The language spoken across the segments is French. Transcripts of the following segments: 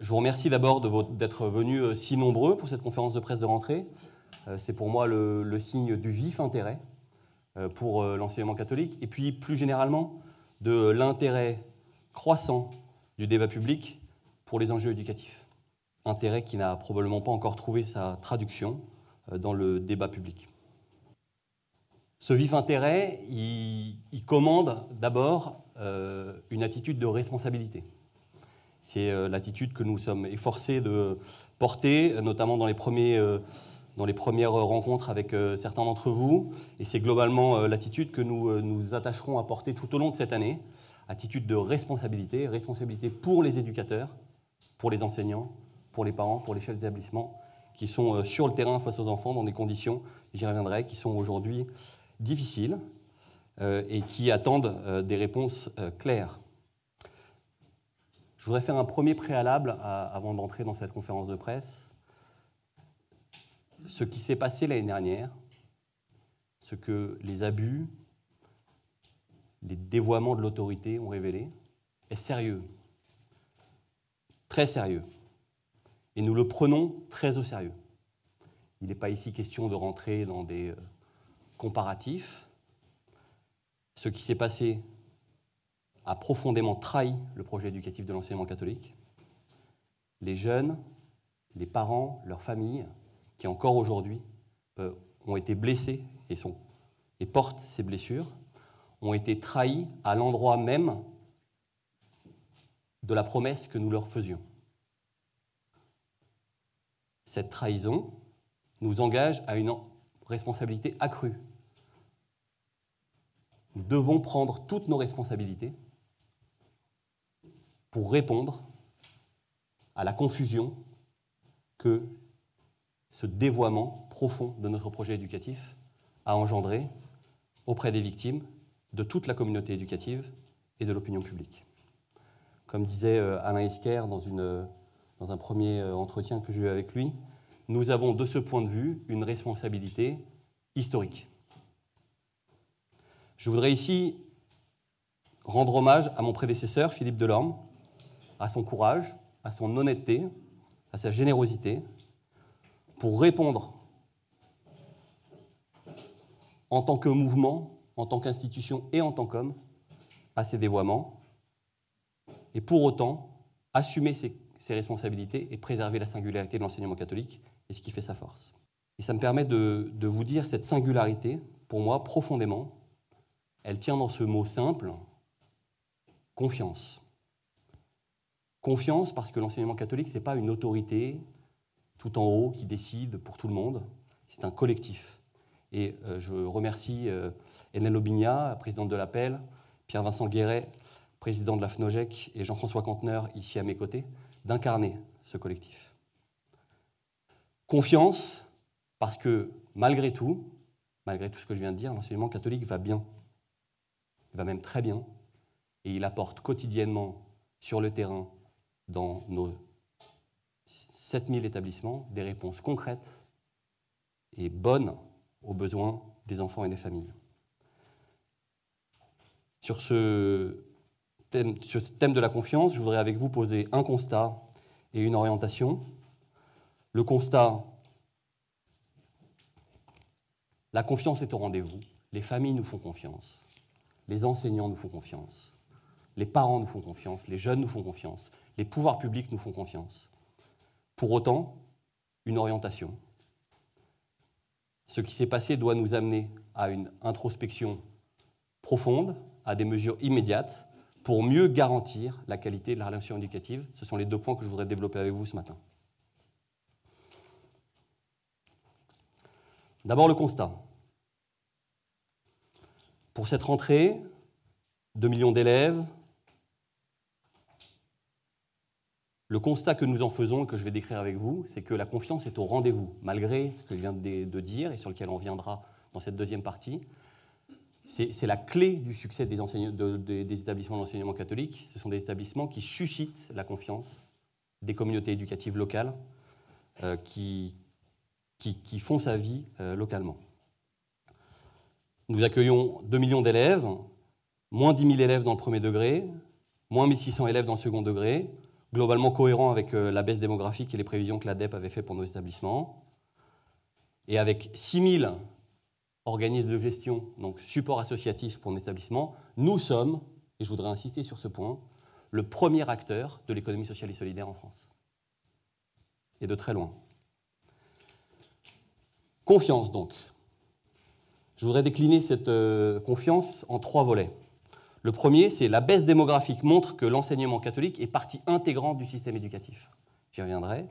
Je vous remercie d'abord d'être venus si nombreux pour cette conférence de presse de rentrée. C'est pour moi le signe du vif intérêt pour l'enseignement catholique et puis plus généralement de l'intérêt croissant du débat public pour les enjeux éducatifs. Intérêt qui n'a probablement pas encore trouvé sa traduction dans le débat public. Ce vif intérêt, il commande d'abord une attitude de responsabilité. C'est l'attitude que nous sommes efforcés de porter, notamment dans les premières rencontres avec certains d'entre vous. Et c'est globalement l'attitude que nous nous attacherons à porter tout au long de cette année. Attitude de responsabilité, responsabilité pour les éducateurs, pour les enseignants, pour les parents, pour les chefs d'établissement, qui sont sur le terrain face aux enfants dans des conditions, j'y reviendrai, qui sont aujourd'hui difficiles et qui attendent des réponses claires. Je voudrais faire un premier préalable avant d'entrer dans cette conférence de presse. Ce qui s'est passé l'année dernière, ce que les abus, les dévoiements de l'autorité ont révélé, est sérieux, très sérieux. Et nous le prenons très au sérieux. Il n'est pas ici question de rentrer dans des comparatifs. Ce qui s'est passé a profondément trahi le projet éducatif de l'enseignement catholique. Les jeunes, les parents, leurs familles, qui encore aujourd'hui ont été blessés et portent ces blessures, ont été trahis à l'endroit même de la promesse que nous leur faisions. Cette trahison nous engage à une responsabilité accrue. Nous devons prendre toutes nos responsabilités pour répondre à la confusion que ce dévoiement profond de notre projet éducatif a engendré auprès des victimes, de toute la communauté éducative et de l'opinion publique. Comme disait Alain Esquer dans un premier entretien que j'ai eu avec lui, nous avons de ce point de vue une responsabilité historique. Je voudrais ici rendre hommage à mon prédécesseur, Philippe Delorme, à son courage, à son honnêteté, à sa générosité, pour répondre en tant que mouvement, en tant qu'institution et en tant qu'homme à ces dévoiements, et pour autant assumer ses responsabilités et préserver la singularité de l'enseignement catholique et ce qui fait sa force. Et ça me permet de vous dire cette singularité, pour moi, profondément, elle tient dans ce mot simple, confiance. Confiance parce que l'enseignement catholique, ce n'est pas une autorité tout en haut qui décide pour tout le monde, c'est un collectif. Et je remercie Hélène Aubignat, présidente de l'Appel, Pierre-Vincent Guéret, président de la FNOGEC, et Jean-François Canteneur, ici à mes côtés, d'incarner ce collectif. Confiance parce que malgré tout ce que je viens de dire, l'enseignement catholique va bien. Il va même très bien, et il apporte quotidiennement sur le terrain, dans nos 7000 établissements, des réponses concrètes et bonnes aux besoins des enfants et des familles. Sur ce thème de la confiance, je voudrais avec vous poser un constat et une orientation. Le constat, la confiance est au rendez-vous. Les familles nous font confiance. Les enseignants nous font confiance. Les parents nous font confiance. Les jeunes nous font confiance. Les pouvoirs publics nous font confiance. Pour autant, une orientation. Ce qui s'est passé doit nous amener à une introspection profonde, à des mesures immédiates pour mieux garantir la qualité de la relation éducative. Ce sont les deux points que je voudrais développer avec vous ce matin. D'abord le constat. Pour cette rentrée, 2 millions d'élèves, le constat que nous en faisons et que je vais décrire avec vous, c'est que la confiance est au rendez-vous, malgré ce que je viens de dire et sur lequel on reviendra dans cette deuxième partie. C'est la clé du succès des établissements d'enseignement catholique. Ce sont des établissements qui suscitent la confiance des communautés éducatives locales qui font sa vie localement. Nous accueillons 2 millions d'élèves, moins 10 000 élèves dans le premier degré, moins 1 600 élèves dans le second degré, globalement cohérent avec la baisse démographique et les prévisions que l'ADEPE avait fait pour nos établissements. Et avec 6000 organismes de gestion, donc support associatif pour nos établissements, nous sommes, et je voudrais insister sur ce point, le premier acteur de l'économie sociale et solidaire en France. Et de très loin. Confiance, donc. Je voudrais décliner cette confiance en 3 volets. Le premier, c'est la baisse démographique montre que l'enseignement catholique est partie intégrante du système éducatif. J'y reviendrai.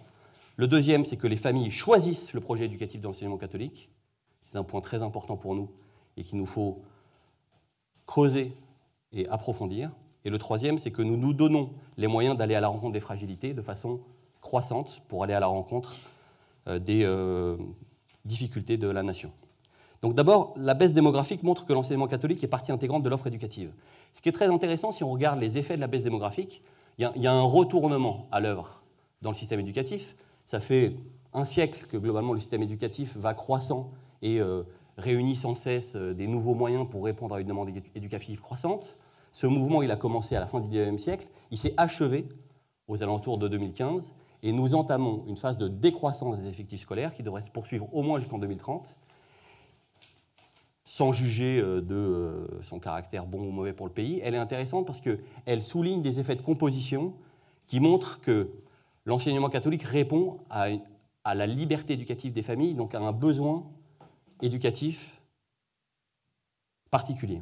Le deuxième, c'est que les familles choisissent le projet éducatif de l'enseignement catholique. C'est un point très important pour nous et qu'il nous faut creuser et approfondir. Et le troisième, c'est que nous nous donnons les moyens d'aller à la rencontre des fragilités de façon croissante pour aller à la rencontre des difficultés de la nation. Donc d'abord, la baisse démographique montre que l'enseignement catholique est partie intégrante de l'offre éducative. Ce qui est très intéressant, si on regarde les effets de la baisse démographique, il y a un retournement à l'œuvre dans le système éducatif. Ça fait un siècle que globalement le système éducatif va croissant et réunit sans cesse des nouveaux moyens pour répondre à une demande éducative croissante. Ce mouvement, il a commencé à la fin du XIXe siècle, il s'est achevé aux alentours de 2015, et nous entamons une phase de décroissance des effectifs scolaires qui devrait se poursuivre au moins jusqu'en 2030, sans juger de son caractère bon ou mauvais pour le pays. Elle est intéressante parce qu'elle souligne des effets de composition qui montrent que l'enseignement catholique répond à la liberté éducative des familles, donc à un besoin éducatif particulier.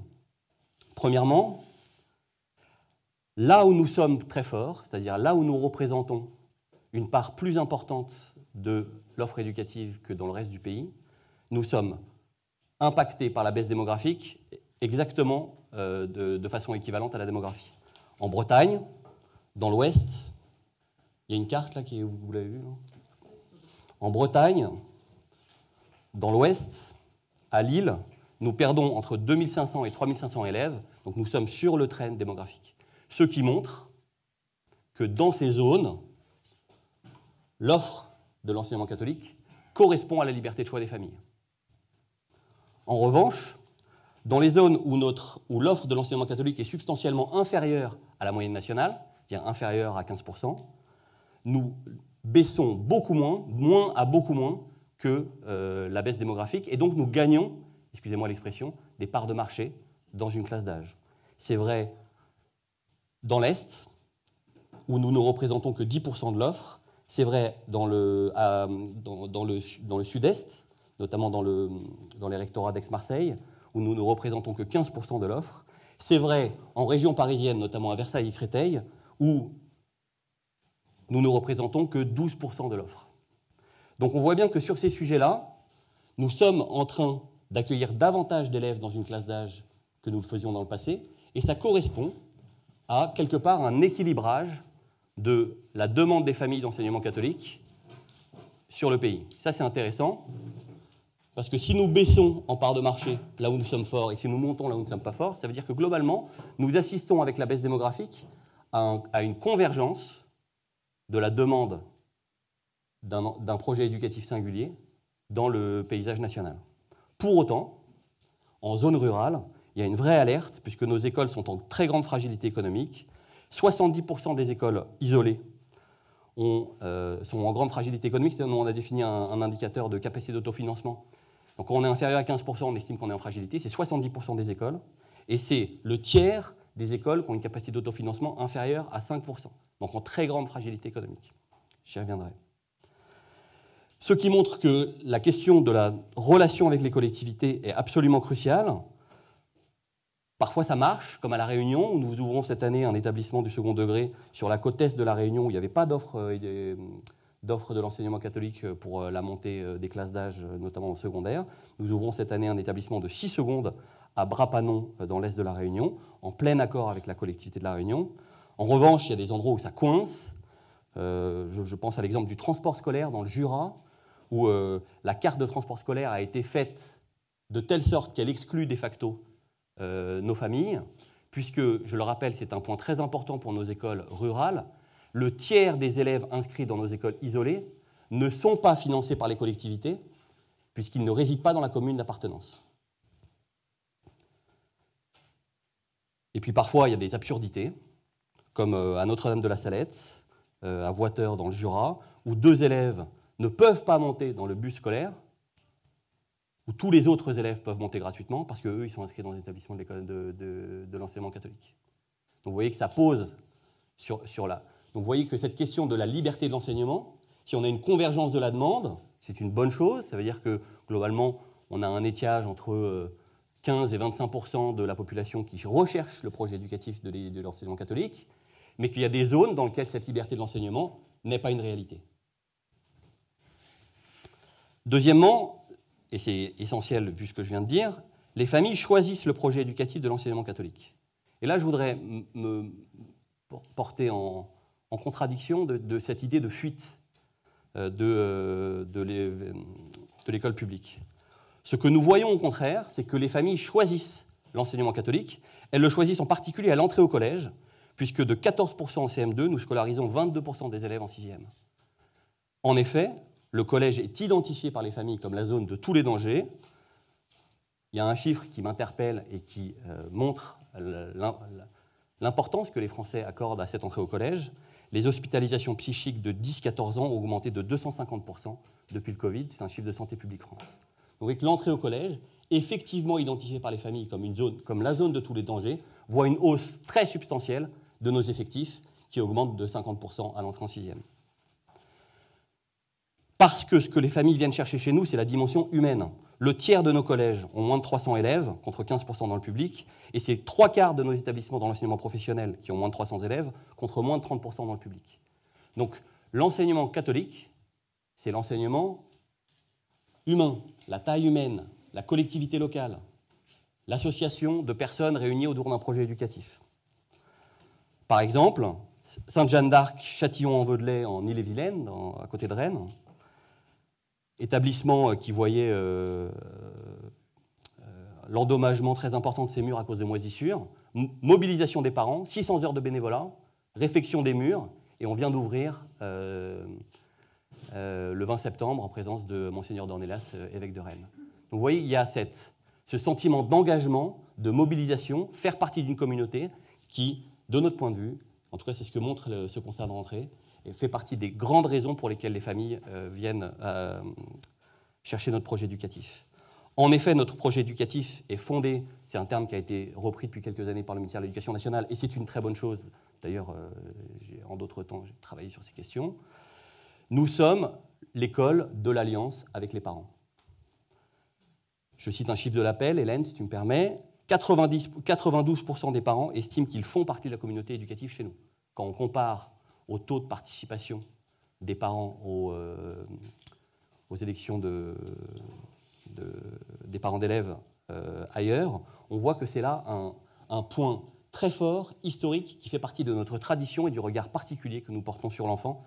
Premièrement, là où nous sommes très forts, c'est-à-dire là où nous représentons une part plus importante de l'offre éducative que dans le reste du pays, nous sommes impactés par la baisse démographique exactement de façon équivalente à la démographie. En Bretagne, dans l'Ouest, il y a une carte là, vous l'avez vue, non ? En Bretagne, dans l'Ouest, à Lille, nous perdons entre 2500 et 3500 élèves, donc nous sommes sur le train démographique. Ce qui montre que dans ces zones, l'offre de l'enseignement catholique correspond à la liberté de choix des familles. En revanche, dans les zones où l'offre de l'enseignement catholique est substantiellement inférieure à la moyenne nationale, c'est-à-dire inférieure à 15%, nous baissons beaucoup moins à beaucoup moins que la baisse démographique, et donc nous gagnons, excusez-moi l'expression, des parts de marché dans une classe d'âge. C'est vrai dans l'Est, où nous ne représentons que 10% de l'offre. C'est vrai dans le Sud-Est, notamment dans les rectorats d'Aix-Marseille, où nous ne représentons que 15% de l'offre. C'est vrai en région parisienne, notamment à Versailles et Créteil, où nous ne représentons que 12% de l'offre. Donc on voit bien que sur ces sujets-là, nous sommes en train d'accueillir davantage d'élèves dans une classe d'âge que nous le faisions dans le passé, et ça correspond à, quelque part, un équilibrage de la demande des familles d'enseignement catholique sur le pays. Ça, c'est intéressant, parce que si nous baissons en part de marché là où nous sommes forts et si nous montons là où nous ne sommes pas forts, ça veut dire que globalement, nous assistons avec la baisse démographique à une convergence de la demande d'un projet éducatif singulier dans le paysage national. Pour autant, en zone rurale, il y a une vraie alerte, puisque nos écoles sont en très grande fragilité économique. 70% des écoles isolées sont en grande fragilité économique, c'est-à-dire on a défini un indicateur de capacité d'autofinancement. Donc quand on est inférieur à 15%, on estime qu'on est en fragilité, c'est 70% des écoles, et c'est le tiers des écoles qui ont une capacité d'autofinancement inférieure à 5%, donc en très grande fragilité économique. J'y reviendrai. Ce qui montre que la question de la relation avec les collectivités est absolument cruciale. Parfois ça marche, comme à La Réunion, où nous ouvrons cette année un établissement du second degré sur la côte est de La Réunion, où il n'y avait pas d'offre de l'enseignement catholique pour la montée des classes d'âge, notamment au secondaire. Nous ouvrons cette année un établissement de 6 secondes à Bras-Panon, dans l'est de La Réunion, en plein accord avec la collectivité de La Réunion. En revanche, il y a des endroits où ça coince. Je pense à l'exemple du transport scolaire dans le Jura, où la carte de transport scolaire a été faite de telle sorte qu'elle exclut de facto nos familles, puisque, je le rappelle, c'est un point très important pour nos écoles rurales, le tiers des élèves inscrits dans nos écoles isolées ne sont pas financés par les collectivités, puisqu'ils ne résident pas dans la commune d'appartenance. Et puis parfois, il y a des absurdités, comme à Notre-Dame de la Salette, à Voiteur dans le Jura, où 2 élèves ne peuvent pas monter dans le bus scolaire, où tous les autres élèves peuvent monter gratuitement, parce qu'eux, ils sont inscrits dans les établissements de l'école de l'enseignement catholique. Donc vous voyez que ça pose sur la... Donc vous voyez que cette question de la liberté de l'enseignement, si on a une convergence de la demande, c'est une bonne chose. Ça veut dire que, globalement, on a un étiage entre 15 et 25% de la population qui recherche le projet éducatif de l'enseignement catholique, mais qu'il y a des zones dans lesquelles cette liberté de l'enseignement n'est pas une réalité. Deuxièmement, et c'est essentiel vu ce que je viens de dire, les familles choisissent le projet éducatif de l'enseignement catholique. Et là, je voudrais me porter en contradiction de cette idée de fuite de l'école publique. Ce que nous voyons au contraire, c'est que les familles choisissent l'enseignement catholique. Elles le choisissent en particulier à l'entrée au collège, puisque de 14% en CM2, nous scolarisons 22% des élèves en 6e. En effet, le collège est identifié par les familles comme la zone de tous les dangers. Il y a un chiffre qui m'interpelle et qui montre l'importance que les Français accordent à cette entrée au collège. Les hospitalisations psychiques de 10-14 ans ont augmenté de 250% depuis le Covid. C'est un chiffre de Santé publique France. Donc avec l'entrée au collège, effectivement identifiée par les familles comme une zone, comme la zone de tous les dangers, voit une hausse très substantielle de nos effectifs qui augmente de 50% à l'entrée en 6e. Parce que ce que les familles viennent chercher chez nous, c'est la dimension humaine. Le tiers de nos collèges ont moins de 300 élèves, contre 15% dans le public, et c'est 3/4 de nos établissements dans l'enseignement professionnel qui ont moins de 300 élèves, contre moins de 30% dans le public. Donc l'enseignement catholique, c'est l'enseignement humain, la taille humaine, la collectivité locale, l'association de personnes réunies autour d'un projet éducatif. Par exemple, Sainte-Jeanne d'Arc, Châtillon-en-Vaudelet, en Ille-et-Vilaine, à côté de Rennes, établissement qui voyait l'endommagement très important de ses murs à cause de moisissures, mobilisation des parents, 600 heures de bénévolat, réfection des murs, et on vient d'ouvrir le 20 septembre en présence de Monseigneur d'Ornelas, évêque de Rennes. Donc vous voyez, il y a ce sentiment d'engagement, de mobilisation, faire partie d'une communauté qui, de notre point de vue, en tout cas c'est ce que montre ce constat de rentrée, et fait partie des grandes raisons pour lesquelles les familles viennent chercher notre projet éducatif. En effet, notre projet éducatif est fondé, c'est un terme qui a été repris depuis quelques années par le ministère de l'Éducation nationale, et c'est une très bonne chose. D'ailleurs, en d'autres temps, j'ai travaillé sur ces questions. Nous sommes l'école de l'alliance avec les parents. Je cite un chiffre de l'appel, Hélène, si tu me permets. 92% des parents estiment qu'ils font partie de la communauté éducative chez nous. Quand on compare au taux de participation des parents aux élections des parents d'élèves ailleurs, on voit que c'est là un point très fort, historique, qui fait partie de notre tradition et du regard particulier que nous portons sur l'enfant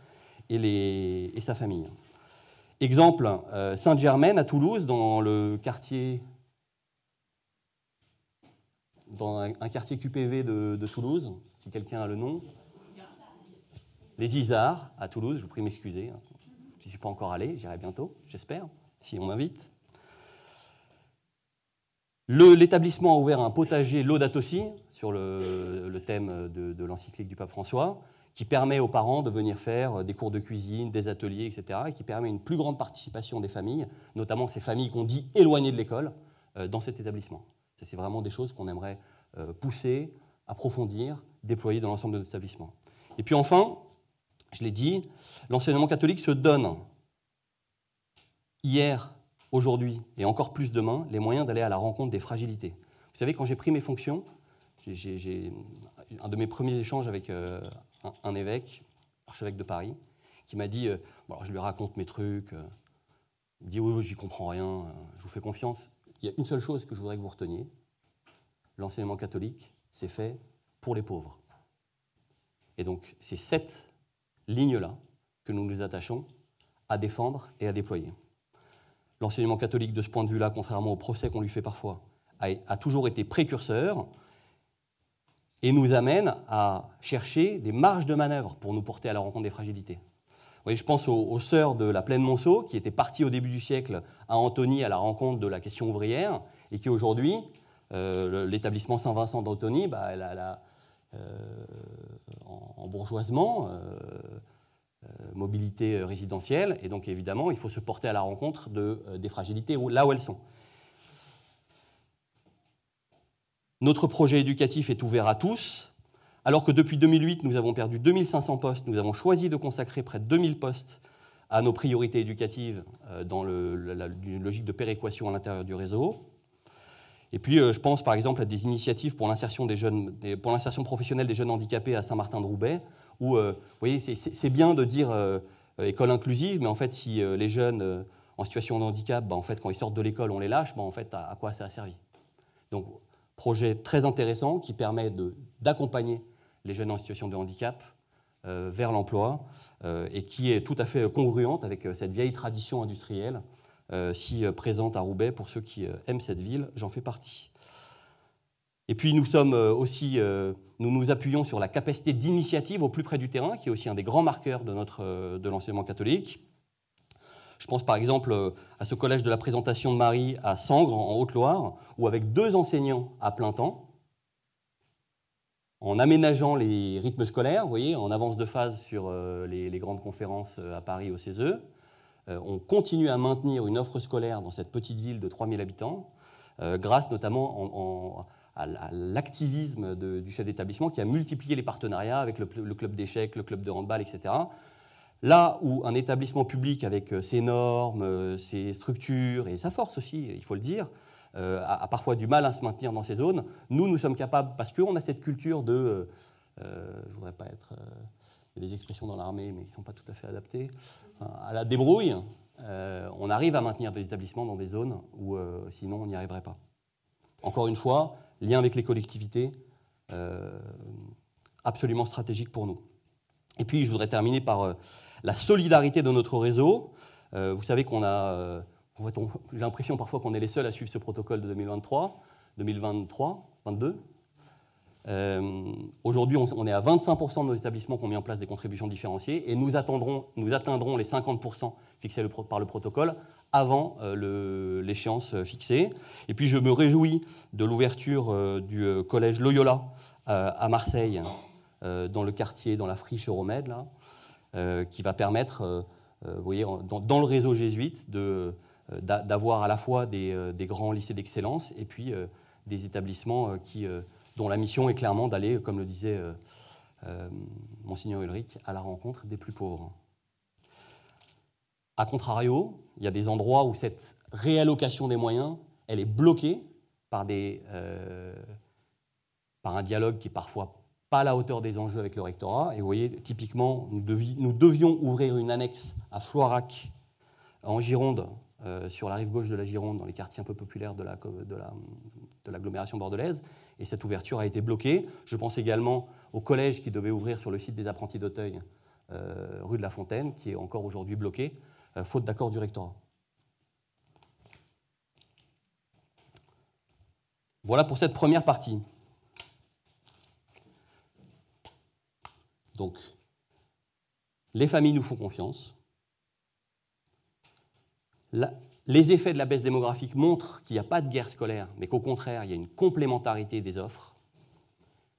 et sa famille. Exemple, Sainte-Germaine à Toulouse, dans un quartier QPV de Toulouse, si quelqu'un a le nom. Les Isards à Toulouse, je vous prie de m'excuser. Je ne suis pas encore allé, j'irai bientôt, j'espère, si on m'invite. L'établissement a ouvert un potager Laudato Si, sur le thème de l'encyclique du pape François, qui permet aux parents de venir faire des cours de cuisine, des ateliers, etc., et qui permet une plus grande participation des familles, notamment ces familles qu'on dit éloignées de l'école, dans cet établissement. C'est vraiment des choses qu'on aimerait pousser, approfondir, déployer dans l'ensemble de notre établissement. Et puis enfin, je l'ai dit, l'enseignement catholique se donne hier, aujourd'hui et encore plus demain, les moyens d'aller à la rencontre des fragilités. Vous savez, quand j'ai pris mes fonctions, j'ai un de mes premiers échanges avec un évêque, archevêque de Paris, qui m'a dit, bon, je lui raconte mes trucs, il me dit oui, j'y comprends rien, je vous fais confiance. Il y a une seule chose que je voudrais que vous reteniez, l'enseignement catholique, c'est fait pour les pauvres. Et donc, c'est cette ligne-là que nous nous attachons à défendre et à déployer. L'enseignement catholique, de ce point de vue-là, contrairement au procès qu'on lui fait parfois, a toujours été précurseur et nous amène à chercher des marges de manœuvre pour nous porter à la rencontre des fragilités. Vous voyez, je pense aux sœurs de la Plaine Monceau, qui étaient parties au début du siècle à Antony à la rencontre de la question ouvrière, et qui aujourd'hui, l'établissement Saint-Vincent d'Antony, en bourgeoisement, mobilité résidentielle. Et donc, évidemment, il faut se porter à la rencontre des fragilités là où elles sont. Notre projet éducatif est ouvert à tous. Alors que depuis 2008, nous avons perdu 2500 postes, nous avons choisi de consacrer près de 2000 postes à nos priorités éducatives dans une logique de péréquation à l'intérieur du réseau. Et puis, je pense par exemple à des initiatives pour l'insertion professionnelle des jeunes handicapés à Saint-Martin-de-Roubaix, où, vous voyez, c'est bien de dire école inclusive, mais en fait, si les jeunes en situation de handicap, en fait, quand ils sortent de l'école, on les lâche, en fait, à quoi ça a servi? Donc, projet très intéressant qui permet d'accompagner les jeunes en situation de handicap vers l'emploi et qui est tout à fait congruente avec cette vieille tradition industrielle si présente à Roubaix. Pour ceux qui aiment cette ville, j'en fais partie. Et puis nous nous appuyons sur la capacité d'initiative au plus près du terrain, qui est aussi un des grands marqueurs de l'enseignement catholique. Je pense par exemple à ce collège de la Présentation de Marie à Sangres, en Haute-Loire, où avec 2 enseignants à plein temps, en aménageant les rythmes scolaires, vous voyez, en avance de phase sur les grandes conférences à Paris au CESE, on continue à maintenir une offre scolaire dans cette petite ville de 3000 habitants, grâce notamment à l'activisme du chef d'établissement qui a multiplié les partenariats avec le club d'échecs, le club de handball, etc. Là où un établissement public avec ses normes, ses structures et sa force aussi, il faut le dire, a parfois du mal à se maintenir dans ces zones, nous sommes capables, parce qu'on a cette culture de... je ne voudrais pas être... il y a des expressions dans l'armée, mais qui ne sont pas tout à fait adaptées. À la débrouille, on arrive à maintenir des établissements dans des zones où sinon on n'y arriverait pas. Encore une fois, lien avec les collectivités, absolument stratégique pour nous. Et puis je voudrais terminer par la solidarité de notre réseau. Vous savez qu'on a... j'ai l'impression parfois qu'on est les seuls à suivre ce protocole de 2022. Aujourd'hui, on est à 25% de nos établissements qui ont mis en place des contributions différenciées et nous atteindrons les 50% fixés par le protocole avant l'échéance fixée. Et puis je me réjouis de l'ouverture du collège Loyola à Marseille, dans le quartier, dans la friche Euromède, là, qui va permettre, vous voyez, dans le réseau jésuite, d'avoir à la fois des grands lycées d'excellence et puis des établissements dont la mission est clairement d'aller, comme le disait Monseigneur Ulrich, à la rencontre des plus pauvres. A contrario, il y a des endroits où cette réallocation des moyens, elle est bloquée par un dialogue qui est parfois pas à la hauteur des enjeux avec le rectorat. Et vous voyez, typiquement, nous devions ouvrir une annexe à Floirac, en Gironde, sur la rive gauche de la Gironde, dans les quartiers un peu populaires de l'agglomération bordelaise, et cette ouverture a été bloquée. Je pense également au collège qui devait ouvrir sur le site des apprentis d'Auteuil, rue de la Fontaine, qui est encore aujourd'hui bloqué, faute d'accord du rectorat. Voilà pour cette première partie. Donc, les familles nous font confiance. Les effets de la baisse démographique montrent qu'il n'y a pas de guerre scolaire, mais qu'au contraire, il y a une complémentarité des offres.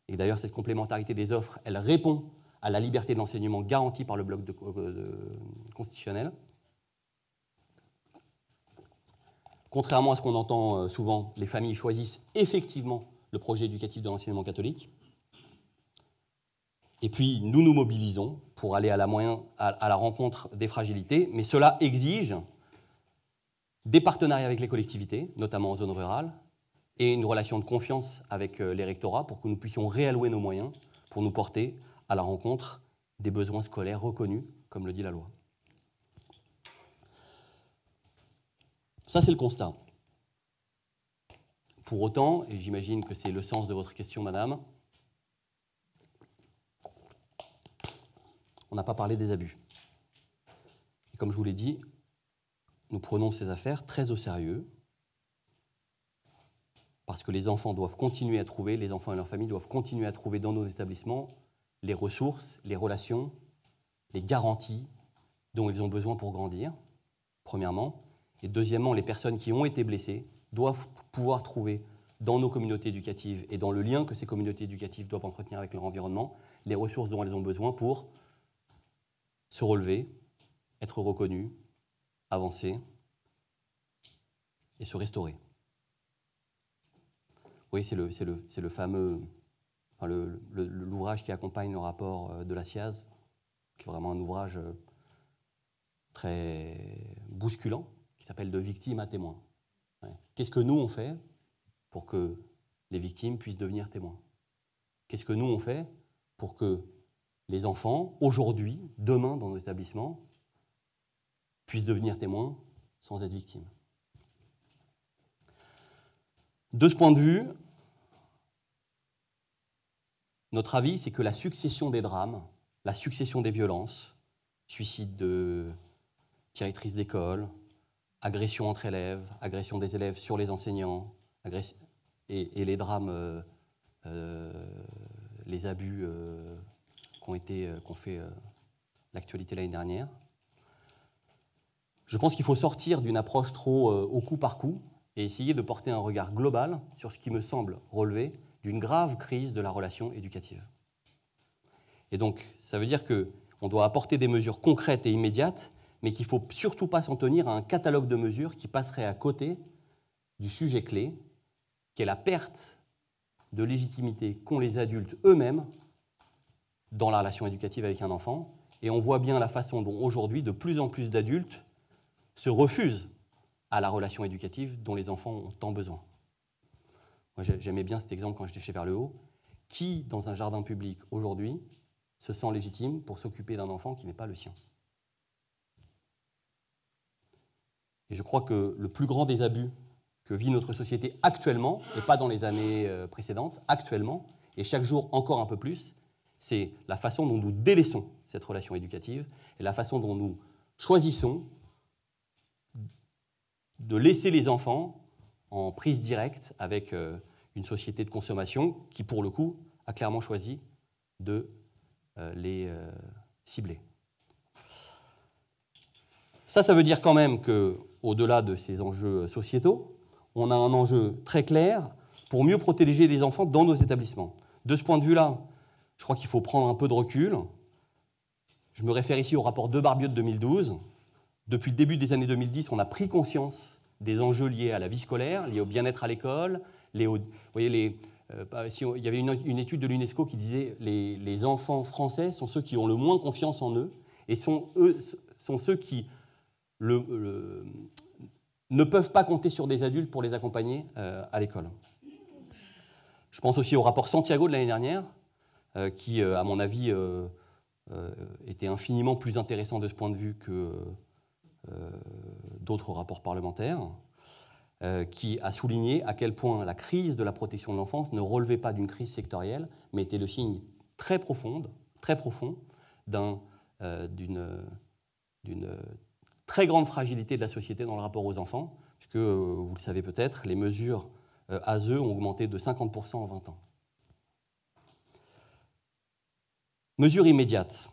Et d'ailleurs, cette complémentarité des offres, elle répond à la liberté de l'enseignement garantie par le bloc constitutionnel. Contrairement à ce qu'on entend souvent, les familles choisissent effectivement le projet éducatif de l'enseignement catholique. Et puis, nous nous mobilisons pour aller à la rencontre des fragilités, mais cela exige des partenariats avec les collectivités, notamment en zone rurale, et une relation de confiance avec les rectorats pour que nous puissions réallouer nos moyens pour nous porter à la rencontre des besoins scolaires reconnus, comme le dit la loi. Ça, c'est le constat. Pour autant, et j'imagine que c'est le sens de votre question, madame, on n'a pas parlé des abus. Et comme je vous l'ai dit, nous prenons ces affaires très au sérieux parce que les enfants doivent continuer à trouver, les enfants et leurs familles doivent continuer à trouver dans nos établissements les ressources, les relations, les garanties dont ils ont besoin pour grandir, premièrement. Et deuxièmement, les personnes qui ont été blessées doivent pouvoir trouver dans nos communautés éducatives et dans le lien que ces communautés éducatives doivent entretenir avec leur environnement, les ressources dont elles ont besoin pour se relever, être reconnu, avancer et se restaurer. Oui, c'est le fameux, enfin, l'ouvrage qui accompagne le rapport de la SIAZ, qui est vraiment un ouvrage très bousculant, qui s'appelle « De victime à témoin ». Ouais. Qu'est-ce que nous on fait pour que les victimes puissent devenir témoins? Qu'est-ce que nous on fait pour que les enfants, aujourd'hui, demain dans nos établissements, puissent devenir témoins sans être victimes? De ce point de vue, notre avis, c'est que la succession des drames, la succession des violences, suicide de directrices d'école, agression entre élèves, agression des élèves sur les enseignants, et les drames, les abus qu'ont fait l'actualité l'année dernière. Je pense qu'il faut sortir d'une approche trop au coup par coup et essayer de porter un regard global sur ce qui me semble relever d'une grave crise de la relation éducative. Et donc, ça veut dire qu'on doit apporter des mesures concrètes et immédiates, mais qu'il ne faut surtout pas s'en tenir à un catalogue de mesures qui passerait à côté du sujet clé, qui est la perte de légitimité qu'ont les adultes eux-mêmes dans la relation éducative avec un enfant. Et on voit bien la façon dont aujourd'hui, de plus en plus d'adultes se refusent à la relation éducative dont les enfants ont tant besoin. Moi, j'aimais bien cet exemple quand j'étais chez Vers le Haut. Qui, dans un jardin public aujourd'hui, se sent légitime pour s'occuper d'un enfant qui n'est pas le sien? Et je crois que le plus grand des abus que vit notre société actuellement, et pas dans les années précédentes, actuellement, et chaque jour encore un peu plus, c'est la façon dont nous délaissons cette relation éducative et la façon dont nous choisissons de laisser les enfants en prise directe avec une société de consommation qui, pour le coup, a clairement choisi de les cibler. Ça veut dire quand même qu'au-delà de ces enjeux sociétaux, on a un enjeu très clair pour mieux protéger les enfants dans nos établissements. De ce point de vue-là, je crois qu'il faut prendre un peu de recul. Je me réfère ici au rapport de Barbieux de 2012. Depuis le début des années 2010, on a pris conscience des enjeux liés à la vie scolaire, liés au bien-être à l'école. Vous voyez, il y avait une étude de l'UNESCO qui disait que les enfants français sont ceux qui ont le moins confiance en eux et sont ceux qui ne peuvent pas compter sur des adultes pour les accompagner à l'école. Je pense aussi au rapport Santiago de l'année dernière, qui, à mon avis, était infiniment plus intéressant de ce point de vue que d'autres rapports parlementaires, qui a souligné à quel point la crise de la protection de l'enfance ne relevait pas d'une crise sectorielle, mais était le signe très profond d'une très grande fragilité de la société dans le rapport aux enfants, puisque, vous le savez peut-être, les mesures ASE ont augmenté de 50% en 20 ans. Mesures immédiates.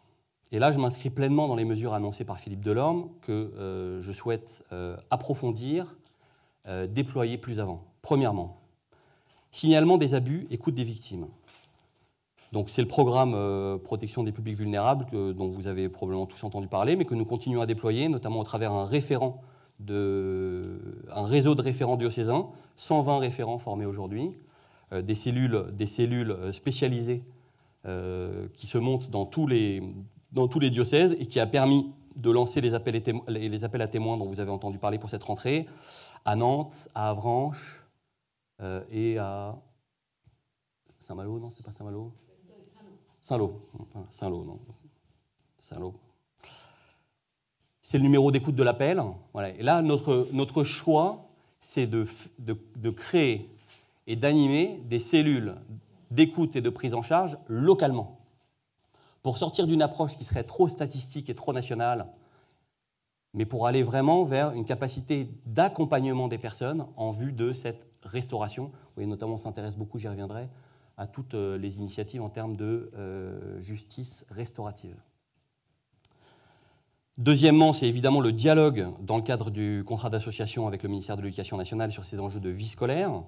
Et là, je m'inscris pleinement dans les mesures annoncées par Philippe Delorme que je souhaite approfondir, déployer plus avant. Premièrement, signalement des abus, écoute des victimes. Donc, c'est le programme protection des publics vulnérables dont vous avez probablement tous entendu parler, mais que nous continuons à déployer, notamment au travers un réseau de référents diocésains, 120 référents formés aujourd'hui, des cellules spécialisées qui se montent dans tous les diocèses et qui a permis de lancer les appels à témoins dont vous avez entendu parler pour cette rentrée, à Nantes, à Avranches et à Saint-Malo, non, c'est pas Saint-Malo ? Saint-Lô, non. Saint-Lô. C'est le numéro d'écoute de l'appel. Voilà. Et là, notre choix, c'est de créer et d'animer des cellules d'écoute et de prise en charge localement, pour sortir d'une approche qui serait trop statistique et trop nationale, mais pour aller vraiment vers une capacité d'accompagnement des personnes en vue de cette restauration. Vous voyez, notamment, on s'intéresse beaucoup, j'y reviendrai, à toutes les initiatives en termes de justice restaurative. Deuxièmement, c'est évidemment le dialogue dans le cadre du contrat d'association avec le ministère de l'Éducation nationale sur ces enjeux de vie scolaire.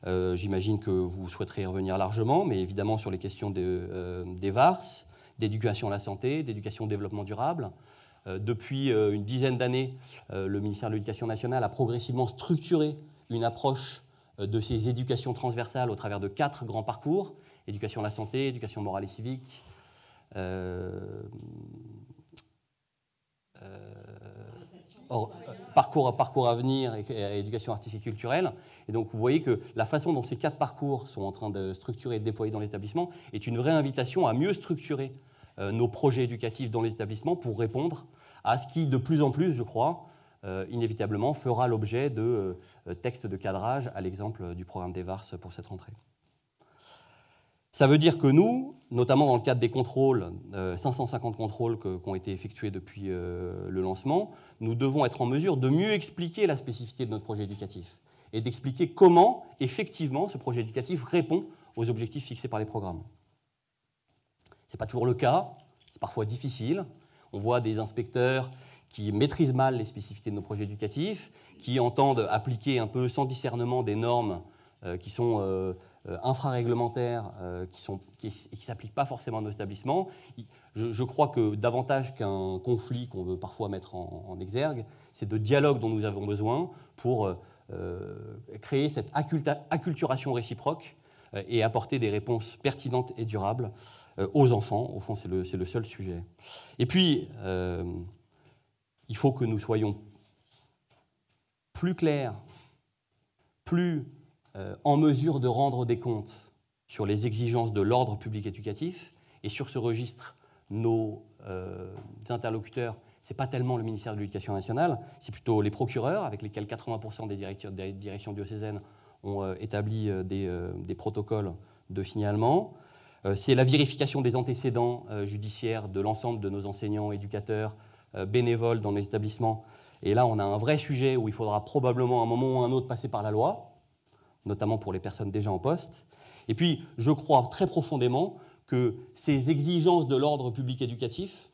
J'imagine que vous souhaiterez y revenir largement, mais évidemment sur les questions des VARS, d'éducation à la santé, d'éducation au développement durable. Depuis une dizaine d'années, le ministère de l'Éducation nationale a progressivement structuré une approche de ces éducations transversales au travers de 4 grands parcours: éducation à la santé, éducation morale et civique, parcours à venir et éducation artistique et culturelle. Et donc vous voyez que la façon dont ces 4 parcours sont en train de structurer et de déployer dans l'établissement est une vraie invitation à mieux structurer nos projets éducatifs dans les établissements pour répondre à ce qui, de plus en plus, je crois, inévitablement fera l'objet de textes de cadrage, à l'exemple du programme d'EVARS pour cette rentrée. Ça veut dire que nous, notamment dans le cadre des contrôles, 550 contrôles qui ont été effectués depuis le lancement, nous devons être en mesure de mieux expliquer la spécificité de notre projet éducatif et d'expliquer comment, effectivement, ce projet éducatif répond aux objectifs fixés par les programmes. Ce n'est pas toujours le cas, c'est parfois difficile. On voit des inspecteurs qui maîtrisent mal les spécificités de nos projets éducatifs, qui entendent appliquer un peu sans discernement des normes qui sont infraréglementaires, qui ne s'appliquent pas forcément à nos établissements. Je crois que davantage qu'un conflit qu'on veut parfois mettre en exergue, c'est de dialogue dont nous avons besoin pour créer cette acculturation réciproque et apporter des réponses pertinentes et durables aux enfants. Au fond, c'est le seul sujet. Et puis, il faut que nous soyons plus clairs, plus en mesure de rendre des comptes sur les exigences de l'ordre public éducatif. Et sur ce registre, nos interlocuteurs, ce n'est pas tellement le ministère de l'Éducation nationale, c'est plutôt les procureurs, avec lesquels 80% des directions diocésaines ont établi des protocoles de signalement. C'est la vérification des antécédents judiciaires de l'ensemble de nos enseignants, éducateurs, bénévoles dans les établissements. Et là, on a un vrai sujet où il faudra probablement à un moment ou à un autre passer par la loi, notamment pour les personnes déjà en poste. Et puis, je crois très profondément que ces exigences de l'ordre public éducatif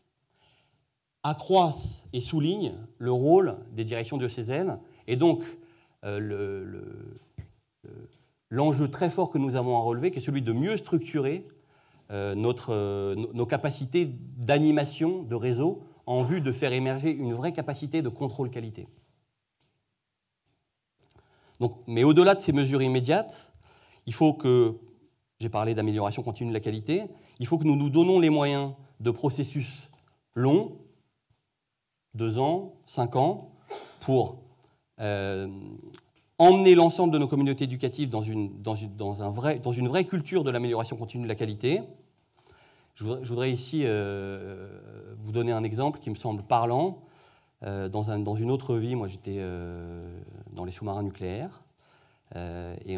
accroissent et soulignent le rôle des directions diocésaines et donc l'enjeu très fort que nous avons à relever, qui est celui de mieux structurer nos capacités d'animation de réseau en vue de faire émerger une vraie capacité de contrôle qualité. Donc, mais au-delà de ces mesures immédiates, il faut que, j'ai parlé d'amélioration continue de la qualité, il faut que nous nous donnons les moyens de processus longs, 2 ans, 5 ans, pour emmener l'ensemble de nos communautés éducatives dans une vraie culture de l'amélioration continue de la qualité. Je voudrais ici vous donner un exemple qui me semble parlant. Dans une autre vie, moi j'étais dans les sous-marins nucléaires et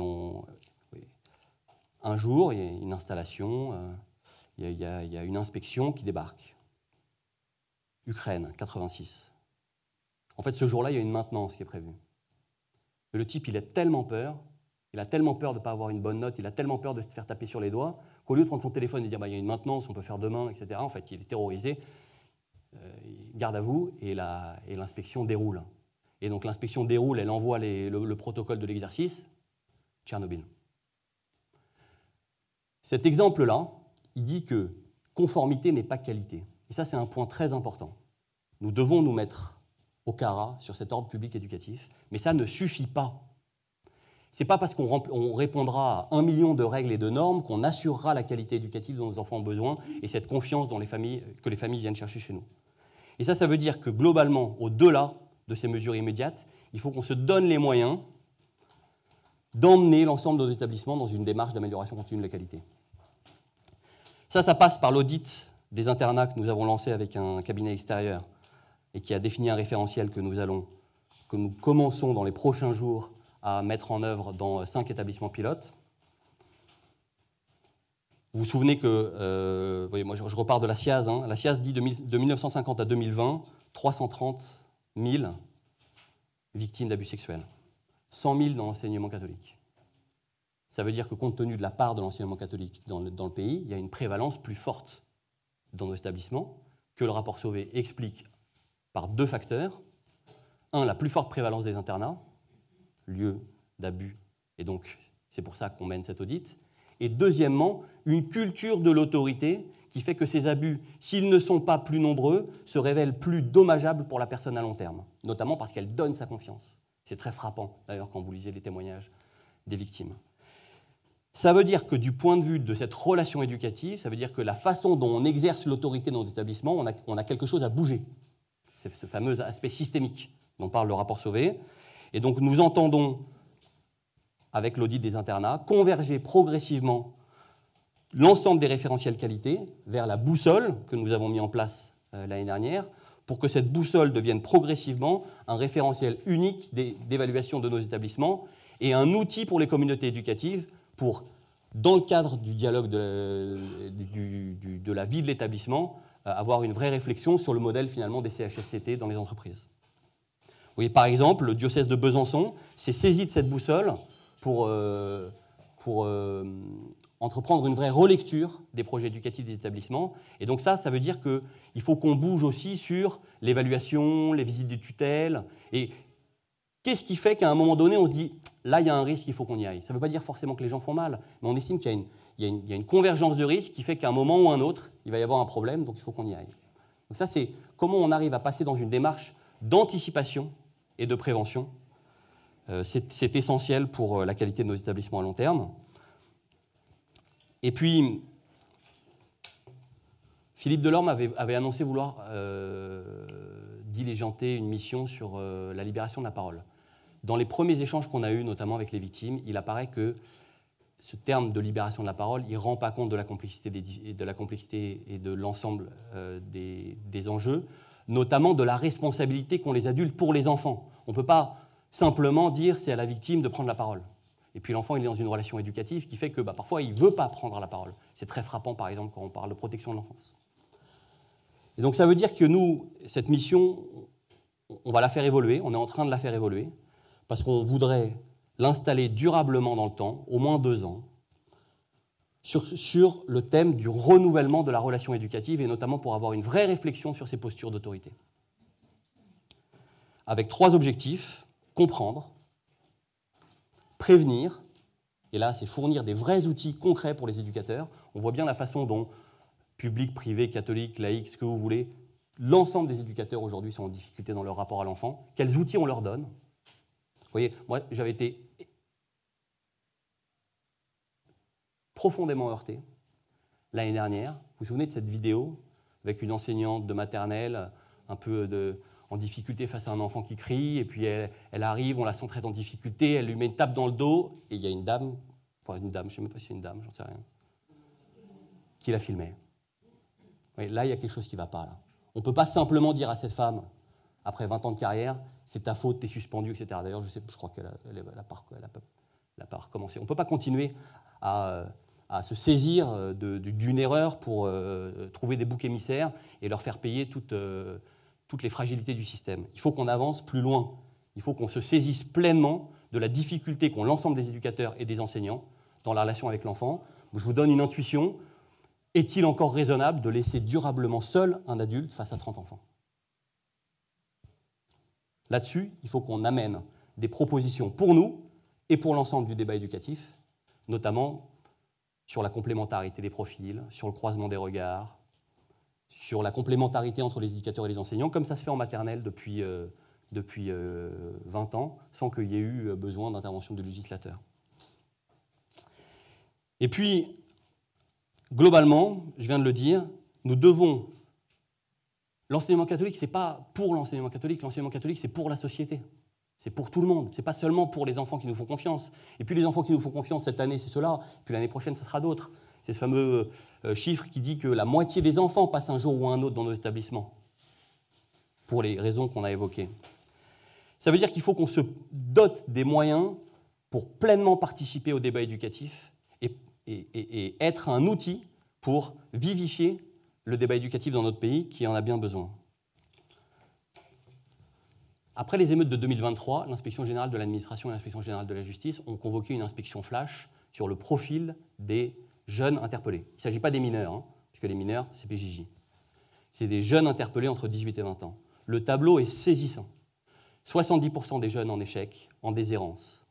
un jour, il y a une installation, il y a une inspection qui débarque. Ukraine, 86. En fait, ce jour-là, il y a une maintenance qui est prévue. Mais le type, il a tellement peur de ne pas avoir une bonne note, il a tellement peur de se faire taper sur les doigts, qu'au lieu de prendre son téléphone et dire il y a une maintenance, on peut faire demain, etc., en fait, il est terrorisé. Garde à vous, et l'inspection déroule. Et donc l'inspection déroule, elle envoie le protocole de l'exercice, Tchernobyl. Cet exemple-là, il dit que conformité n'est pas qualité. Et ça, c'est un point très important. Nous devons nous mettre au carat sur cet ordre public éducatif, mais ça ne suffit pas. Ce n'est pas parce qu'on répondra à 1 million de règles et de normes qu'on assurera la qualité éducative dont nos enfants ont besoin et cette confiance que les familles viennent chercher chez nous. Et ça veut dire que globalement, au-delà de ces mesures immédiates, il faut qu'on se donne les moyens d'emmener l'ensemble de nos établissements dans une démarche d'amélioration continue de la qualité. Ça passe par l'audit des internats que nous avons lancé avec un cabinet extérieur et qui a défini un référentiel que nous commençons dans les prochains jours à mettre en œuvre dans 5 établissements pilotes. Vous vous souvenez que, voyez, moi je repars de la SIAZ, la SIAZ dit de 1950 à 2020, 330 000 victimes d'abus sexuels, 100 000 dans l'enseignement catholique. Ça veut dire que compte tenu de la part de l'enseignement catholique dans le pays, il y a une prévalence plus forte dans nos établissements que le rapport Sauvé explique par 2 facteurs. Un, la plus forte prévalence des internats, lieu d'abus, et donc c'est pour ça qu'on mène cet audit. Et deuxièmement, une culture de l'autorité qui fait que ces abus, s'ils ne sont pas plus nombreux, se révèlent plus dommageables pour la personne à long terme, notamment parce qu'elle donne sa confiance. C'est très frappant, d'ailleurs, quand vous lisez les témoignages des victimes. Ça veut dire que du point de vue de cette relation éducative, ça veut dire que la façon dont on exerce l'autorité dans nos établissements, on a quelque chose à bouger. C'est ce fameux aspect systémique dont parle le rapport Sauvé. Et donc nous entendons, avec l'audit des internats, converger progressivement l'ensemble des référentiels qualité vers la boussole que nous avons mis en place l'année dernière, pour que cette boussole devienne progressivement un référentiel unique d'évaluation de nos établissements et un outil pour les communautés éducatives pour, dans le cadre du dialogue de la vie de l'établissement, avoir une vraie réflexion sur le modèle finalement des CHSCT dans les entreprises. Vous voyez, par exemple, le diocèse de Besançon s'est saisi de cette boussole pour entreprendre une vraie relecture des projets éducatifs des établissements. Et donc ça veut dire qu'il faut qu'on bouge aussi sur l'évaluation, les visites de tutelle. Et qu'est-ce qui fait qu'à un moment donné, on se dit, là, il y a un risque, il faut qu'on y aille. Ça ne veut pas dire forcément que les gens font mal, mais on estime qu'il y a une convergence de risques qui fait qu'à un moment ou un autre, il va y avoir un problème, donc il faut qu'on y aille. Donc ça, c'est comment on arrive à passer dans une démarche d'anticipation et de prévention. C'est essentiel pour la qualité de nos établissements à long terme. Et puis, Philippe Delorme avait annoncé vouloir diligenter une mission sur la libération de la parole. Dans les premiers échanges qu'on a eus, notamment avec les victimes, il apparaît que ce terme de libération de la parole, il ne rend pas compte de la complexité et de l'ensemble des enjeux, notamment de la responsabilité qu'ont les adultes pour les enfants. On ne peut pas simplement dire c'est à la victime de prendre la parole. Et puis l'enfant, il est dans une relation éducative qui fait que parfois, il ne veut pas prendre la parole. C'est très frappant, par exemple, quand on parle de protection de l'enfance. Et donc ça veut dire que nous, cette mission, on va la faire évoluer, on est en train de la faire évoluer, parce qu'on voudrait l'installer durablement dans le temps, au moins 2 ans, sur le thème du renouvellement de la relation éducative, et notamment pour avoir une vraie réflexion sur ces postures d'autorité. Avec 3 objectifs: comprendre, prévenir, et là c'est fournir des vrais outils concrets pour les éducateurs. On voit bien la façon dont, public, privé, catholique, laïque, ce que vous voulez, l'ensemble des éducateurs aujourd'hui sont en difficulté dans leur rapport à l'enfant. Quels outils on leur donne? Vous voyez, moi j'avais été profondément heurté l'année dernière. Vous vous souvenez de cette vidéo avec une enseignante de maternelle un peu en difficulté face à un enfant qui crie, et puis elle arrive, on la sent très en difficulté, elle lui met une tape dans le dos, et il y a une dame, je ne sais même pas si c'est une dame, j'en sais rien, qui la filmait. Oui, là, il y a quelque chose qui ne va pas. Là. On ne peut pas simplement dire à cette femme, après 20 ans de carrière, c'est ta faute, t'es suspendu, etc. D'ailleurs, je crois qu'elle n'a pas recommencé. On ne peut pas continuer à se saisir d'une erreur pour trouver des boucs émissaires et leur faire payer toutes les fragilités du système. Il faut qu'on avance plus loin. Il faut qu'on se saisisse pleinement de la difficulté qu'ont l'ensemble des éducateurs et des enseignants dans la relation avec l'enfant. Je vous donne une intuition. Est-il encore raisonnable de laisser durablement seul un adulte face à 30 enfants? Là-dessus, il faut qu'on amène des propositions pour nous et pour l'ensemble du débat éducatif, notamment sur la complémentarité des profils, sur le croisement des regards, sur la complémentarité entre les éducateurs et les enseignants, comme ça se fait en maternelle depuis 20 ans, sans qu'il y ait eu besoin d'intervention du législateur. Et puis, globalement, je viens de le dire, nous devons... L'enseignement catholique, ce n'est pas pour l'enseignement catholique c'est pour la société. C'est pour tout le monde, ce n'est pas seulement pour les enfants qui nous font confiance. Et puis les enfants qui nous font confiance cette année, c'est ceux-là, puis l'année prochaine, ce sera d'autres. C'est ce fameux chiffre qui dit que la moitié des enfants passent un jour ou un autre dans nos établissements, pour les raisons qu'on a évoquées. Ça veut dire qu'il faut qu'on se dote des moyens pour pleinement participer au débat éducatif et être un outil pour vivifier le débat éducatif dans notre pays qui en a bien besoin. Après les émeutes de 2023, l'Inspection générale de l'administration et l'Inspection générale de la justice ont convoqué une inspection flash sur le profil des jeunes interpellés. Il ne s'agit pas des mineurs, puisque les mineurs, c'est PJJ. C'est des jeunes interpellés entre 18 et 20 ans. Le tableau est saisissant. 70% des jeunes en échec, en déshérence.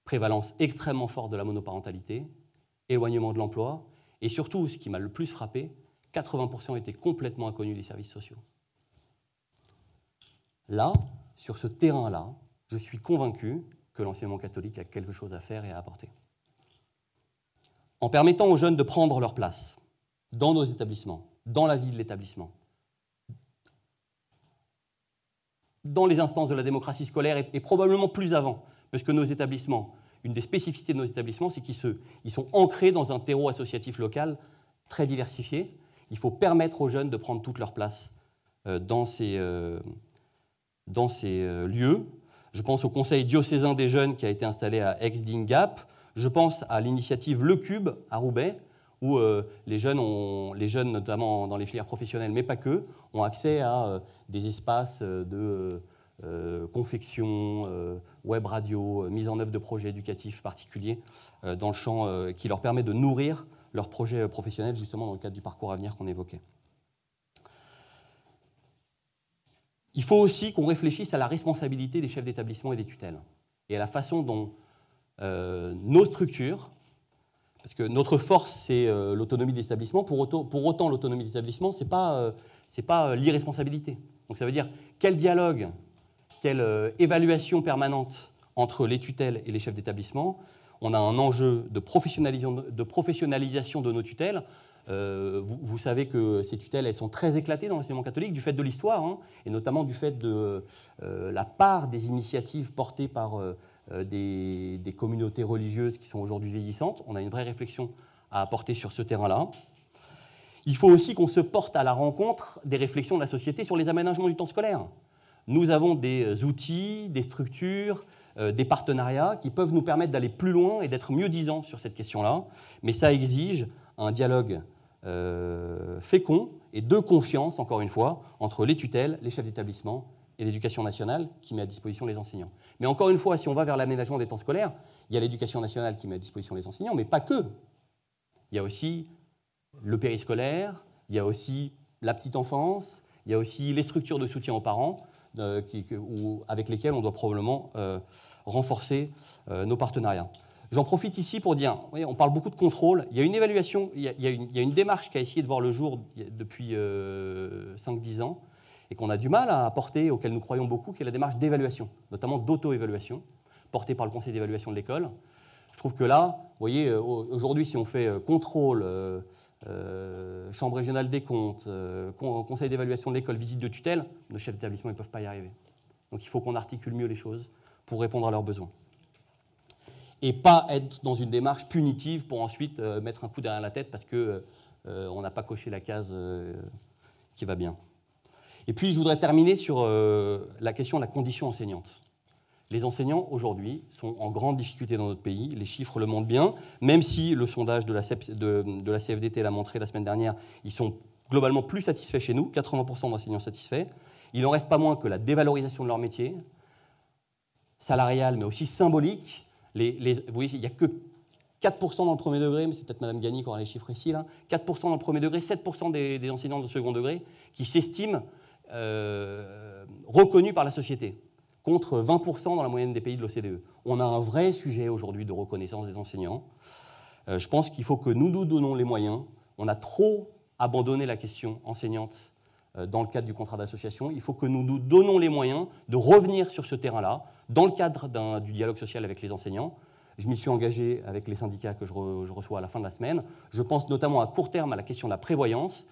Prévalence extrêmement forte de la monoparentalité, éloignement de l'emploi, Et surtout, ce qui m'a le plus frappé, 80% étaient complètement inconnus des services sociaux. Là, sur ce terrain-là, je suis convaincu que l'enseignement catholique a quelque chose à faire et à apporter. En permettant aux jeunes de prendre leur place dans nos établissements, dans la vie de l'établissement, dans les instances de la démocratie scolaire et probablement plus avant, parce que nos établissements, une des spécificités de nos établissements, c'est qu'ils sont ancrés dans un terreau associatif local très diversifié. Il faut permettre aux jeunes de prendre toute leur place dans ces lieux. Je pense au Conseil diocésain des jeunes qui a été installé à Aix-Digne-Gap. Je pense à l'initiative Le Cube à Roubaix, où les jeunes, notamment dans les filières professionnelles, mais pas que, ont accès à des espaces de confection, web radio, mise en œuvre de projets éducatifs particuliers dans le champ qui leur permet de nourrir leurs projets professionnels, justement dans le cadre du parcours à venir qu'on évoquait. Il faut aussi qu'on réfléchisse à la responsabilité des chefs d'établissement et des tutelles, et à la façon dont nos structures, parce que notre force, c'est l'autonomie de l'établissement. Pour autant, l'autonomie de l'établissement, ce n'est pas l'irresponsabilité. Donc ça veut dire quel dialogue, quelle évaluation permanente entre les tutelles et les chefs d'établissement. On a un enjeu de professionnalisation de nos tutelles. Vous savez que ces tutelles, elles sont très éclatées dans l'enseignement catholique, du fait de l'histoire, hein, et notamment du fait de la part des initiatives portées par des communautés religieuses qui sont aujourd'hui vieillissantes. On a une vraie réflexion à apporter sur ce terrain-là. Il faut aussi qu'on se porte à la rencontre des réflexions de la société sur les aménagements du temps scolaire. Nous avons des outils, des structures, des partenariats qui peuvent nous permettre d'aller plus loin et d'être mieux-disants sur cette question-là, mais ça exige un dialogue fécond et de confiance, encore une fois, entre les tutelles, les chefs d'établissement et l'éducation nationale qui met à disposition les enseignants. Mais encore une fois, si on va vers l'aménagement des temps scolaires, il y a l'éducation nationale qui met à disposition les enseignants, mais pas que. Il y a aussi le périscolaire, il y a aussi la petite enfance, il y a aussi les structures de soutien aux parents avec lesquelles on doit probablement renforcer nos partenariats. J'en profite ici pour dire, oui, on parle beaucoup de contrôle, il y a une évaluation, il y a une démarche qui a essayé de voir le jour depuis 5-10 ans, et qu'on a du mal à apporter, auquel nous croyons beaucoup, qui est la démarche d'évaluation, notamment d'auto-évaluation, portée par le conseil d'évaluation de l'école. Je trouve que là, vous voyez, aujourd'hui, si on fait contrôle, chambre régionale des comptes, conseil d'évaluation de l'école, visite de tutelle, nos chefs d'établissement ne peuvent pas y arriver. Donc il faut qu'on articule mieux les choses pour répondre à leurs besoins. Et pas être dans une démarche punitive pour ensuite mettre un coup derrière la tête parce qu'on n'a pas coché la case qui va bien. Et puis, je voudrais terminer sur la question de la condition enseignante. Les enseignants, aujourd'hui, sont en grande difficulté dans notre pays. Les chiffres le montrent bien. Même si le sondage de la CFDT l'a montré la semaine dernière, ils sont globalement plus satisfaits chez nous, 80% d'enseignants satisfaits. Il n'en reste pas moins que la dévalorisation de leur métier, salariale, mais aussi symbolique. Vous voyez, il n'y a que 4% dans le premier degré, mais c'est peut-être Mme Gagny qui aura les chiffres ici, là, 4% dans le premier degré, 7% des enseignants de second degré qui s'estiment reconnus par la société, contre 20% dans la moyenne des pays de l'OCDE. On a un vrai sujet aujourd'hui de reconnaissance des enseignants. Je pense qu'il faut que nous nous donnons les moyens. On a trop abandonné la question enseignante dans le cadre du contrat d'association. Il faut que nous nous donnons les moyens de revenir sur ce terrain-là, dans le cadre du dialogue social avec les enseignants. Je m'y suis engagé avec les syndicats que je reçois à la fin de la semaine. Je pense notamment à court terme à la question de la prévoyance.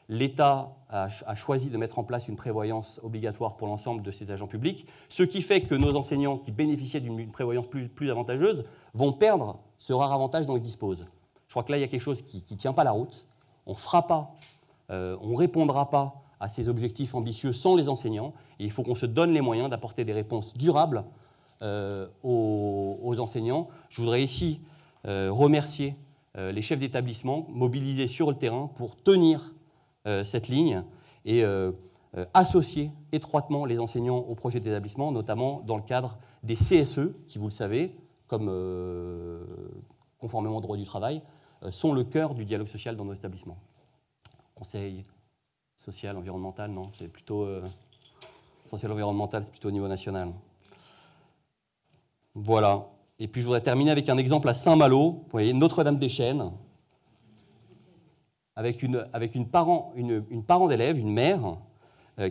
L'État a choisi de mettre en place une prévoyance obligatoire pour l'ensemble de ses agents publics, ce qui fait que nos enseignants qui bénéficiaient d'une prévoyance plus avantageuse vont perdre ce rare avantage dont ils disposent. Je crois que là, il y a quelque chose qui ne tient pas la route. On ne fera pas, on ne répondra pas à ces objectifs ambitieux sans les enseignants. Et il faut qu'on se donne les moyens d'apporter des réponses durables aux enseignants. Je voudrais ici remercier les chefs d'établissement mobilisés sur le terrain pour tenir cette ligne et associer étroitement les enseignants au projet d'établissement, notamment dans le cadre des CSE, qui, vous le savez, comme conformément au droit du travail, sont le cœur du dialogue social dans nos établissements. Conseil social, environnemental, non, c'est plutôt social environnemental, c'est plutôt au niveau national. Voilà. Et puis je voudrais terminer avec un exemple à Saint-Malo, vous voyez, Notre-Dame-des-Chênes. avec une parent d'élève, une mère,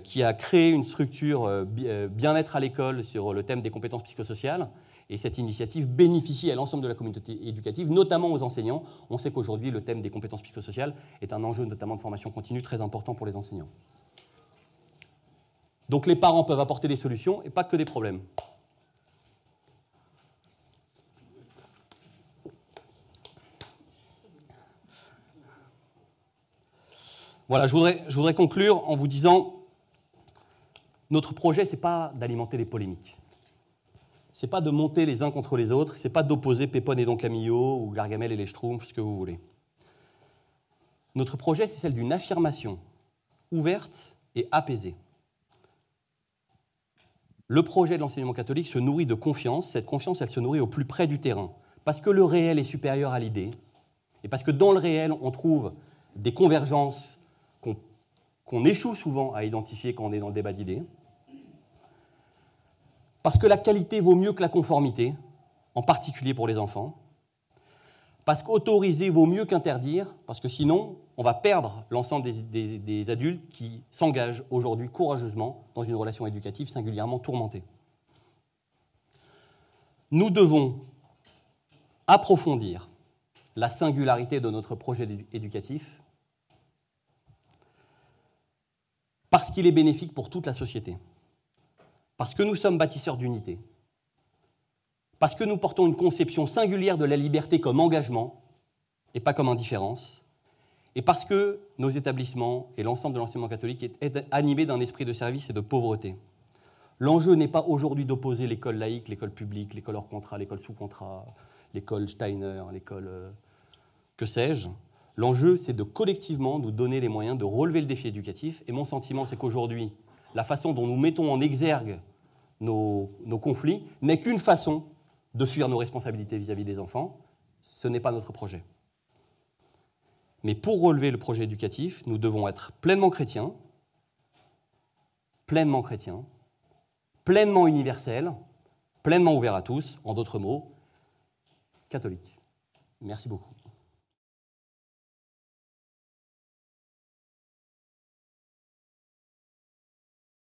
qui a créé une structure bien-être à l'école sur le thème des compétences psychosociales. Et cette initiative bénéficie à l'ensemble de la communauté éducative, notamment aux enseignants. On sait qu'aujourd'hui, le thème des compétences psychosociales est un enjeu notamment de formation continue très important pour les enseignants. Donc les parents peuvent apporter des solutions et pas que des problèmes. Voilà, je voudrais conclure en vous disant, notre projet, ce n'est pas d'alimenter les polémiques. Ce n'est pas de monter les uns contre les autres, ce n'est pas d'opposer Pépone et Don Camillo ou Gargamel et les Schtroumpfs, ce que vous voulez. Notre projet, c'est celle d'une affirmation ouverte et apaisée. Le projet de l'enseignement catholique se nourrit de confiance. Cette confiance, elle se nourrit au plus près du terrain, parce que le réel est supérieur à l'idée, et parce que dans le réel, on trouve des convergences qu'on échoue souvent à identifier quand on est dans le débat d'idées, parce que la qualité vaut mieux que la conformité, en particulier pour les enfants, parce qu'autoriser vaut mieux qu'interdire, parce que sinon, on va perdre l'ensemble des adultes qui s'engagent aujourd'hui courageusement dans une relation éducative singulièrement tourmentée. Nous devons approfondir la singularité de notre projet éducatif parce qu'il est bénéfique pour toute la société, parce que nous sommes bâtisseurs d'unité, parce que nous portons une conception singulière de la liberté comme engagement et pas comme indifférence, et parce que nos établissements et l'ensemble de l'enseignement catholique est animé d'un esprit de service et de pauvreté. L'enjeu n'est pas aujourd'hui d'opposer l'école laïque, l'école publique, l'école hors contrat, l'école sous contrat, l'école Steiner, l'école que sais-je. L'enjeu, c'est de collectivement nous donner les moyens de relever le défi éducatif. Et mon sentiment, c'est qu'aujourd'hui, la façon dont nous mettons en exergue nos conflits n'est qu'une façon de fuir nos responsabilités vis-à-vis des enfants. Ce n'est pas notre projet. Mais pour relever le projet éducatif, nous devons être pleinement chrétiens, pleinement universels, pleinement ouverts à tous, en d'autres mots, catholiques. Merci beaucoup.